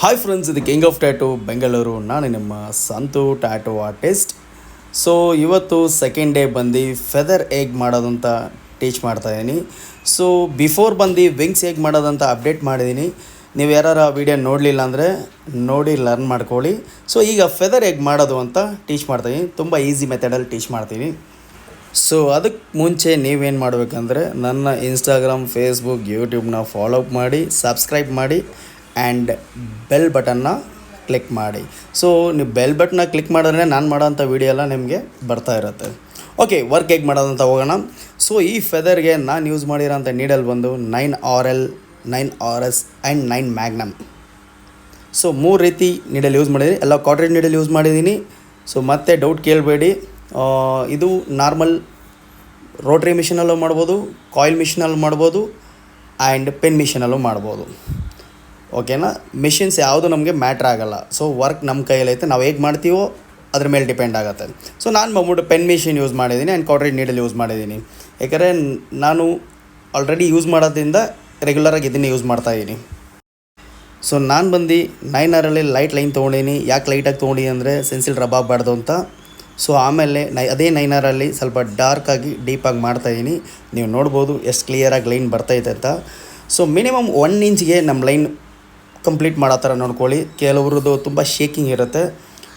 Hi friends, ಇದು king of tattoo Bengaluru. ನಾನು ನಿಮ್ಮ ಸಂತು ಟ್ಯಾಟೂ ಆರ್ಟಿಸ್ಟ್. ಸೊ ಇವತ್ತು ಸೆಕೆಂಡ್ ಡೇ ಬಂದು ಫೆದರ್ ಹೇಗೆ ಮಾಡೋದಂತ ಟೀಚ್ ಮಾಡ್ತಾಯಿದ್ದೀನಿ. ಸೊ ಬಿಫೋರ್ ಬಂದು ವಿಂಗ್ಸ್ ಹೇಗೆ ಮಾಡೋದಂತ ಅಪ್ಡೇಟ್ ಮಾಡಿದ್ದೀನಿ. ನೀವು ಯಾರು ವೀಡಿಯೋ ನೋಡಲಿಲ್ಲ ಅಂದರೆ ನೋಡಿ ಲರ್ನ್ ಮಾಡ್ಕೊಳ್ಳಿ. ಸೊ ಈಗ ಫೆದರ್ ಹೇಗೆ ಮಾಡೋದು ಅಂತ ಟೀಚ್ ಮಾಡ್ತೀನಿ. ತುಂಬ ಈಸಿ ಮೆಥಡಲ್ಲಿ ಟೀಚ್ ಮಾಡ್ತೀನಿ. ಸೊ ಅದಕ್ಕೆ ಮುಂಚೆ ನೀವೇನು ಮಾಡಬೇಕಂದ್ರೆ ನನ್ನ ಇನ್ಸ್ಟಾಗ್ರಾಮ್, ಫೇಸ್ಬುಕ್, ಯೂಟ್ಯೂಬ್ನ ಫಾಲೋ ಅಪ್ ಮಾಡಿ, ಸಬ್ಸ್ಕ್ರೈಬ್ ಮಾಡಿ ಆ್ಯಂಡ್ ಬೆಲ್ ಬಟನ್ನ ಕ್ಲಿಕ್ ಮಾಡಿ. ಸೊ ನೀವು ಬೆಲ್ ಬಟನ್ನ ಕ್ಲಿಕ್ ಮಾಡಿದ್ರೆ ನಾನು ಮಾಡೋಂಥ ವೀಡಿಯೋ ಎಲ್ಲ ನಿಮಗೆ ಬರ್ತಾ ಇರುತ್ತೆ. ಓಕೆ, ವರ್ಕ್ ಹೇಗೆ ಮಾಡೋದಂತ ಹೋಗೋಣ. ಸೊ ಈ ಫೆದರ್ಗೆ ನಾನು ಯೂಸ್ ಮಾಡಿರೋಂಥ ನೀಡಲ್ ಬಂದು 9RL, 9RS and 9 magnum. So 3 ರೀತಿ ನೀಡಲ್ ಯೂಸ್ ಮಾಡಿದ್ದೀನಿ. ಎಲ್ಲ ಕಾಟ್ರೇಜ್ ನೀಡಲ್ ಯೂಸ್ ಮಾಡಿದ್ದೀನಿ. ಸೊ ಮತ್ತೆ ಡೌಟ್ ಕೇಳಬೇಡಿ. ಇದು ನಾರ್ಮಲ್ ರೋಟ್ರಿ ಮಿಷಿನಲ್ಲೂ ಮಾಡ್ಬೋದು, ಕಾಯಿಲ್ ಮಿಷಿನಲ್ಲಿ ಮಾಡ್ಬೋದು ಆ್ಯಂಡ್ ಪೆನ್ ಮಿಷಿನಲ್ಲೂ ಮಾಡ್ಬೋದು. ಓಕೆನಾ. ಮಿಷಿನ್ಸ್ ಯಾವುದು ನಮಗೆ ಮ್ಯಾಟ್ರ್ ಆಗೋಲ್ಲ. ಸೊ ವರ್ಕ್ ನಮ್ಮ ಕೈಯಲ್ಲೈತೆ, ನಾವು ಹೇಗೆ ಮಾಡ್ತೀವೋ ಅದ್ರ ಮೇಲೆ ಡಿಪೆಂಡ್ ಆಗುತ್ತೆ. ಸೊ ನಾನು ಬಂದ್ಬಿಟ್ಟು ಪೆನ್ ಮಿಷಿನ್ ಯೂಸ್ ಮಾಡಿದ್ದೀನಿ ಆ್ಯಂಡ್ ಕಾಟ್ರೇಜ್ ನೀಡಲ್ ಯೂಸ್ ಮಾಡಿದ್ದೀನಿ. ಯಾಕಂದರೆ ನಾನು ಆಲ್ರೆಡಿ ಯೂಸ್ ಮಾಡೋದ್ರಿಂದ ರೆಗ್ಯುಲರಾಗಿ ಇದನ್ನೇ ಯೂಸ್ ಮಾಡ್ತಾಯಿದ್ದೀನಿ. ಸೊ ನಾನು ಬಂದು 9Rಲ್ಲಿ ಲೈಟ್ ಲೈನ್ ತೊಗೊಂಡಿನಿ. ಯಾಕೆ ಲೈಟಾಗಿ ತೊಗೊಂಡಿನಿ ಅಂದರೆ ಸೆನ್ಸಿಲ್ ರಬ್ ಆಗಬಾರ್ದು ಅಂತ. ಸೊ ಆಮೇಲೆ ಅದೇ 9Rಲ್ಲಿ ಸ್ವಲ್ಪ ಡಾರ್ಕಾಗಿ ಡೀಪಾಗಿ ಮಾಡ್ತಾಯಿದ್ದೀನಿ. ನೀವು ನೋಡ್ಬೋದು ಎಷ್ಟು ಕ್ಲಿಯರಾಗಿ ಲೈನ್ ಬರ್ತೈತೆ ಅಂತ. ಸೊ ಮಿನಿಮಮ್ 1 ಇಂಚ್ಗೆ ನಮ್ಮ ಲೈನ್ ಕಂಪ್ಲೀಟ್ ಮಾಡೋ ಥರ ನೋಡ್ಕೊಳ್ಳಿ. ಕೆಲವ್ರದ್ದು ತುಂಬ ಶೇಕಿಂಗ್ ಇರುತ್ತೆ.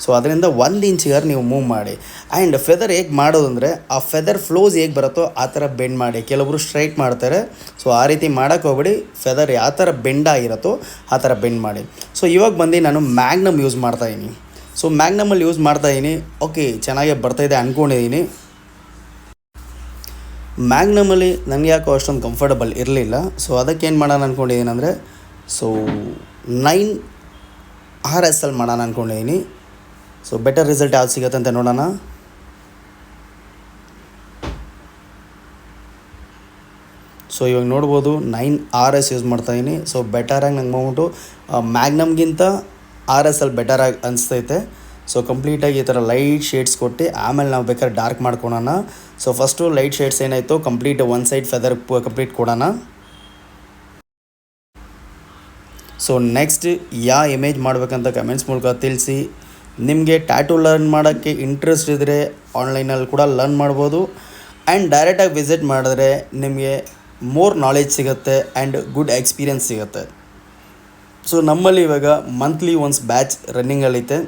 ಸೊ ಅದರಿಂದ 1 ಇಂಚಿಗೆ ನೀವು ಮೂವ್ ಮಾಡಿ. ಆ್ಯಂಡ್ ಫೆದರ್ ಹೇಗೆ ಮಾಡೋದಂದರೆ ಆ ಫೆದರ್ ಫ್ಲೋಸ್ ಹೇಗೆ ಬರುತ್ತೋ ಆ ಥರ ಬೆಂಡ್ ಮಾಡಿ. ಕೆಲವರು ಸ್ಟ್ರೈಟ್ ಮಾಡ್ತಾರೆ. ಸೊ ಆ ರೀತಿ ಮಾಡೋಕ್ಕೆ ಹೋಗ್ಬಿಡಿ. ಫೆದರ್ ಯಾವ ಥರ ಬೆಂಡ್ ಆಗಿರುತ್ತೋ ಆ ಥರ ಬೆಂಡ್ ಮಾಡಿ. ಸೊ ಇವಾಗ ಬಂದು ನಾನು ಮ್ಯಾಗ್ನಮ್ ಯೂಸ್ ಮಾಡ್ತಾಯಿದ್ದೀನಿ. ಸೊ ಮ್ಯಾಗ್ನಮಲ್ಲಿ ಯೂಸ್ ಮಾಡ್ತಾಯಿದ್ದೀನಿ. ಓಕೆ, ಚೆನ್ನಾಗೇ ಬರ್ತಾಯಿದೆ ಅಂದ್ಕೊಂಡಿದ್ದೀನಿ. ಮ್ಯಾಗ್ನಮಲ್ಲಿ ನನಗೆ ಯಾಕೋ ಅಷ್ಟೊಂದು ಕಂಫರ್ಟಬಲ್ ಇರಲಿಲ್ಲ. ಸೊ ಅದಕ್ಕೇನು ಮಾಡೋಣ ಅಂದ್ಕೊಂಡಿದ್ದೀನಿ ಅಂದರೆ ಸೊ 9RSಲ್ಲಿ ಮಾಡೋಣ ಅಂದ್ಕೊಂಡಿದ್ದೀನಿ. ಸೊ ಬೆಟರ್ ರಿಸಲ್ಟ್ ಯಾವ್ದು ಸಿಗುತ್ತೆ ಅಂತ ನೋಡೋಣ. ಸೊ ಇವಾಗ ನೋಡ್ಬೋದು 9RS ಯೂಸ್ ಮಾಡ್ತಾಯಿದ್ದೀನಿ. ಸೊ ಬೆಟರಾಗಿ ನಂಗೆ ಬಂದ್ಬಿಟ್ಟು ಮ್ಯಾಗ್ನಮ್ಗಿಂತ RSಲ್ಲಿ ಬೆಟರಾಗಿ ಅನಿಸ್ತೈತೆ. ಸೊ ಕಂಪ್ಲೀಟಾಗಿ ಈ ಥರ ಲೈಟ್ ಶೇಡ್ಸ್ ಕೊಟ್ಟು ಆಮೇಲೆ ನಾವು ಬೇಕಾದ್ರೆ ಡಾರ್ಕ್ ಮಾಡ್ಕೊಳೋಣ. ಸೊ ಫಸ್ಟು ಲೈಟ್ ಶೇಡ್ಸ್ ಏನಾಯಿತು complete one side feather complete ಕೊಡೋಣ. ಸೊ ನೆಕ್ಸ್ಟ್ ಯಾವ ಇಮೇಜ್ ಮಾಡಬೇಕಂತ ಕಮೆಂಟ್ಸ್ ಮೂಲಕ ತಿಳಿಸಿ. ನಿಮಗೆ ಟ್ಯಾಟೂ ಲರ್ನ್ ಮಾಡೋಕ್ಕೆ ಇಂಟ್ರೆಸ್ಟ್ ಇದ್ದರೆ ಆನ್ಲೈನಲ್ಲಿ ಕೂಡ ಲರ್ನ್ ಮಾಡ್ಬೋದು. ಆ್ಯಂಡ್ ಡೈರೆಕ್ಟಾಗಿ ವಿಸಿಟ್ ಮಾಡಿದ್ರೆ ನಿಮಗೆ ಮೋರ್ ನಾಲೆಜ್ ಸಿಗುತ್ತೆ ಆ್ಯಂಡ್ ಗುಡ್ ಎಕ್ಸ್ಪೀರಿಯನ್ಸ್ ಸಿಗುತ್ತೆ. ಸೊ ನಮ್ಮಲ್ಲಿ ಇವಾಗ ಮಂತ್ಲಿ ಒನ್ಸ್ ಬ್ಯಾಚ್ ರನ್ನಿಂಗಲ್ಲಿದೆ.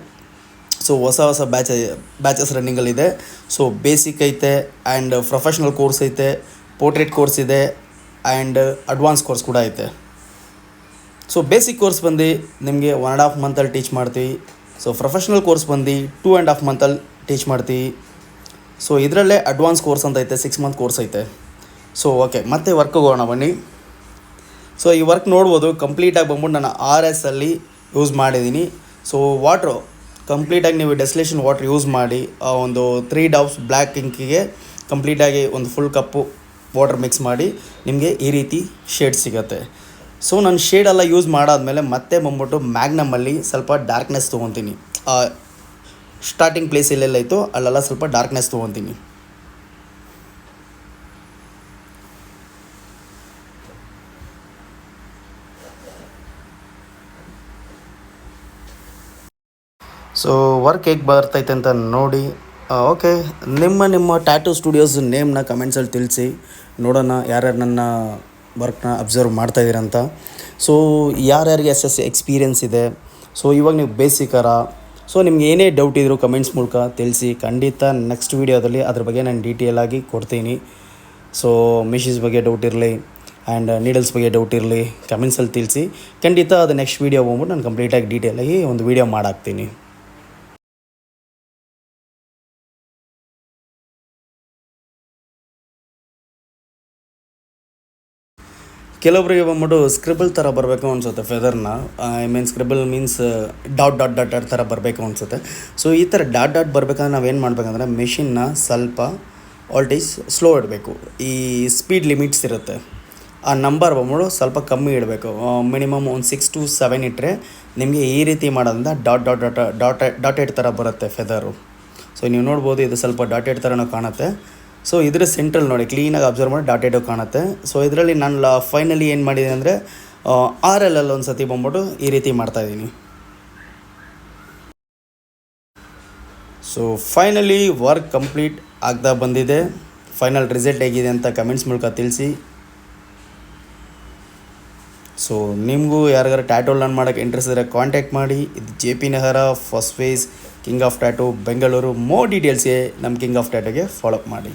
ಸೊ ಹೊಸ ಬ್ಯಾಚಸ್ ರನ್ನಿಂಗಲ್ಲಿದೆ. ಸೊ ಬೇಸಿಕ್ ಐತೆ ಆ್ಯಂಡ್ ಪ್ರೊಫೆಷ್ನಲ್ ಕೋರ್ಸ್ ಐತೆ, ಪೋರ್ಟ್ರೇಟ್ ಕೋರ್ಸ್ ಇದೆ ಆ್ಯಂಡ್ ಅಡ್ವಾನ್ಸ್ ಕೋರ್ಸ್ ಕೂಡ ಐತೆ. ಸೊ ಬೇಸಿಕ್ ಕೋರ್ಸ್ ಬಂದು ನಿಮಗೆ 1.5 ಮಂತಲ್ಲಿ ಟೀಚ್ ಮಾಡ್ತೀವಿ. ಸೊ ಪ್ರೊಫೆಷ್ನಲ್ ಕೋರ್ಸ್ ಬಂದು 2.5 ಮಂತಲ್ಲಿ ಟೀಚ್ ಮಾಡ್ತೀವಿ. ಸೊ ಇದರಲ್ಲೇ ಅಡ್ವಾನ್ಸ್ ಕೋರ್ಸ್ ಅಂತ ಐತೆ, 6 ಮಂತ್ ಕೋರ್ಸ್ ಐತೆ. ಸೊ ಓಕೆ, ಮತ್ತೆ ವರ್ಕ್ಗೆ ಹೋಗೋಣ ಬನ್ನಿ. ಸೊ ಈ ವರ್ಕ್ ನೋಡ್ಬೋದು ಕಂಪ್ಲೀಟಾಗಿ ಬಂದ್ಬಿಟ್ಟು ನಾನು RSಲ್ಲಿ ಯೂಸ್ ಮಾಡಿದ್ದೀನಿ. ಸೊ ವಾಟ್ರು ಕಂಪ್ಲೀಟಾಗಿ ನೀವು ಡೆಸ್ಟಿಲೇಷನ್ ವಾಟ್ರ್ ಯೂಸ್ ಮಾಡಿ ಒಂದು 3 ಡ್ರಾಪ್ಸ್ ಬ್ಲ್ಯಾಕ್ ಇಂಕಿಗೆ ಕಂಪ್ಲೀಟಾಗಿ ಒಂದು ಫುಲ್ ಕಪ್ಪು ವಾಟರ್ ಮಿಕ್ಸ್ ಮಾಡಿ ನಿಮಗೆ ಈ ರೀತಿ ಶೇಡ್ ಸಿಗುತ್ತೆ. ಸೊ ನಾನು ಶೇಡೆಲ್ಲ ಯೂಸ್ ಮಾಡಾದಮೇಲೆ ಮತ್ತೆ ಬಂದ್ಬಿಟ್ಟು ಮ್ಯಾಗ್ನಮಲ್ಲಿ ಸ್ವಲ್ಪ ಡಾರ್ಕ್ನೆಸ್ ತೊಗೊತೀನಿ. ಸ್ಟಾರ್ಟಿಂಗ್ ಪ್ಲೇಸ್ ಎಲ್ಲೆಲ್ಲ ಇತ್ತು ಅಲ್ಲೆಲ್ಲ ಸ್ವಲ್ಪ ಡಾರ್ಕ್ನೆಸ್ ತೊಗೊತೀನಿ. ಸೊ ವರ್ಕ್ ಹೇಗೆ ಬರ್ತೈತೆ ಅಂತ ನೋಡಿ. ಓಕೆ, ನಿಮ್ಮ ಟ್ಯಾಟೂ ಸ್ಟುಡಿಯೋಸ್ ನೇಮ್ನ ಕಮೆಂಟ್ಸಲ್ಲಿ ತಿಳಿಸಿ. ನೋಡೋಣ ಯಾರ್ಯಾರು ನನ್ನ ವರ್ಕ್ನ ಅಬ್ಸರ್ವ್ ಮಾಡ್ತಾಯಿದ್ದೀರಂತ. ಸೊ ಯಾರ್ಯಾರಿಗೆ ಎಷ್ಟೆಷ್ಟು ಎಕ್ಸ್ಪೀರಿಯೆನ್ಸ್ ಇದೆ. ಸೊ ಇವಾಗ ನೀವು ಬೇಸಿಕರ. ಸೊ ನಿಮ್ಗೆ ಏನೇ ಡೌಟ್ ಇದ್ದರೂ ಕಮೆಂಟ್ಸ್ ಮೂಲಕ ತಿಳಿಸಿ. ಖಂಡಿತ ನೆಕ್ಸ್ಟ್ ವೀಡಿಯೋದಲ್ಲಿ ಅದ್ರ ಬಗ್ಗೆ ನಾನು ಡೀಟೇಲಾಗಿ ಕೊಡ್ತೀನಿ. ಸೊ ಮಿಷಿನ್ಸ್ ಬಗ್ಗೆ ಡೌಟ್ ಇರಲಿ ಆ್ಯಂಡ್ ನೀಡಲ್ಸ್ ಬಗ್ಗೆ ಡೌಟ್ ಇರಲಿ ಕಮೆಂಟ್ಸಲ್ಲಿ ತಿಳಿಸಿ. ಖಂಡಿತ ಅದು ನೆಕ್ಸ್ಟ್ ವೀಡಿಯೋ ಹೋಗ್ಬಿಟ್ಟು ನಾನು ಕಂಪ್ಲೀಟಾಗಿ ಡೀಟೇಲಾಗಿ ಒಂದು ವೀಡಿಯೋ ಮಾಡಾಕ್ತೀನಿ. ಕೆಲವೊಬ್ಬರಿಗೆ ಬಂದ್ಬಿಟ್ಟು ಸ್ಕ್ರಿಬಲ್ ಥರ ಬರಬೇಕು ಅನಿಸುತ್ತೆ ಫೆದರ್ನ. Scribble means dot dot dot dot ಥರ ಬರಬೇಕು ಅನಿಸುತ್ತೆ. ಸೊ ಈ ಥರ ಡಾಟ್ ಡಾಟ್ ಬರಬೇಕಂದ್ರೆ ನಾವೇನು ಮಾಡಬೇಕಂದ್ರೆ ಮೆಷಿನ್ನ ಸ್ವಲ್ಪ ಆಲ್ಟೇಜ್ ಸ್ಲೋ ಇಡಬೇಕು. ಈ ಸ್ಪೀಡ್ ಲಿಮಿಟ್ಸ್ ಇರುತ್ತೆ, ಆ ನಂಬರ್ ಬಂದ್ಬಿಟ್ಟು ಸ್ವಲ್ಪ ಕಮ್ಮಿ ಇಡಬೇಕು. ಮಿನಿಮಮ್ ಒಂದು 6 to 7 ಇಟ್ಟರೆ ನಿಮಗೆ ಈ ರೀತಿ ಮಾಡೋದ್ರಿಂದ ಡಾಟ್ ಡಾಟ್ ಡಾಟ್ ಡಾಟೆಡ್ ಥರ ಬರುತ್ತೆ ಫೆದರು. ಸೊ ನೀವು ನೋಡ್ಬೋದು ಇದು ಸ್ವಲ್ಪ ಡಾಟೆಡ್ ಥರನೂ ಕಾಣುತ್ತೆ. ಸೊ ಇದರ ಸೆಂಟ್ರಲ್ ನೋಡಿ ಕ್ಲೀನಾಗಿ ಅಬ್ಸರ್ವ್ ಮಾಡಿ ಡಾಟೆಡ್ ಕಾಣುತ್ತೆ. ಸೊ ಇದರಲ್ಲಿ ನಾನು ಫೈನಲಿ ಏನು ಮಾಡಿದೆ ಅಂದರೆ RLಲ್ಲಿ ಒಂದು ಸತಿ ಬಂದ್ಬಿಟ್ಟು ಈ ರೀತಿ ಮಾಡ್ತಾಯಿದ್ದೀನಿ. ಸೊ ಫೈನಲಿ ವರ್ಕ್ ಕಂಪ್ಲೀಟ್ ಆಗ್ತಾ ಬಂದಿದೆ. ಫೈನಲ್ ರಿಸಲ್ಟ್ ಹೇಗಿದೆ ಅಂತ ಕಮೆಂಟ್ಸ್ ಮೂಲಕ ತಿಳಿಸಿ. ಸೊ ನಿಮಗೂ ಯಾರಿಗಾರು ಟ್ಯಾಟೂ ಲರ್ನ್ ಮಾಡೋಕ್ಕೆ ಇಂಟ್ರೆಸ್ಟ್ ಇದ್ದರೆ ಕಾಂಟ್ಯಾಕ್ಟ್ ಮಾಡಿ. ಇದು JP Nagar, first phase, king of tattoo, Bengaluru. More ಡೀಟೇಲ್ಸ್ಗೆ ನಮ್ಮ ಕಿಂಗ್ ಆಫ್ ಟ್ಯಾಟೂಗೆ ಫಾಲೋ ಅಪ್ ಮಾಡಿ.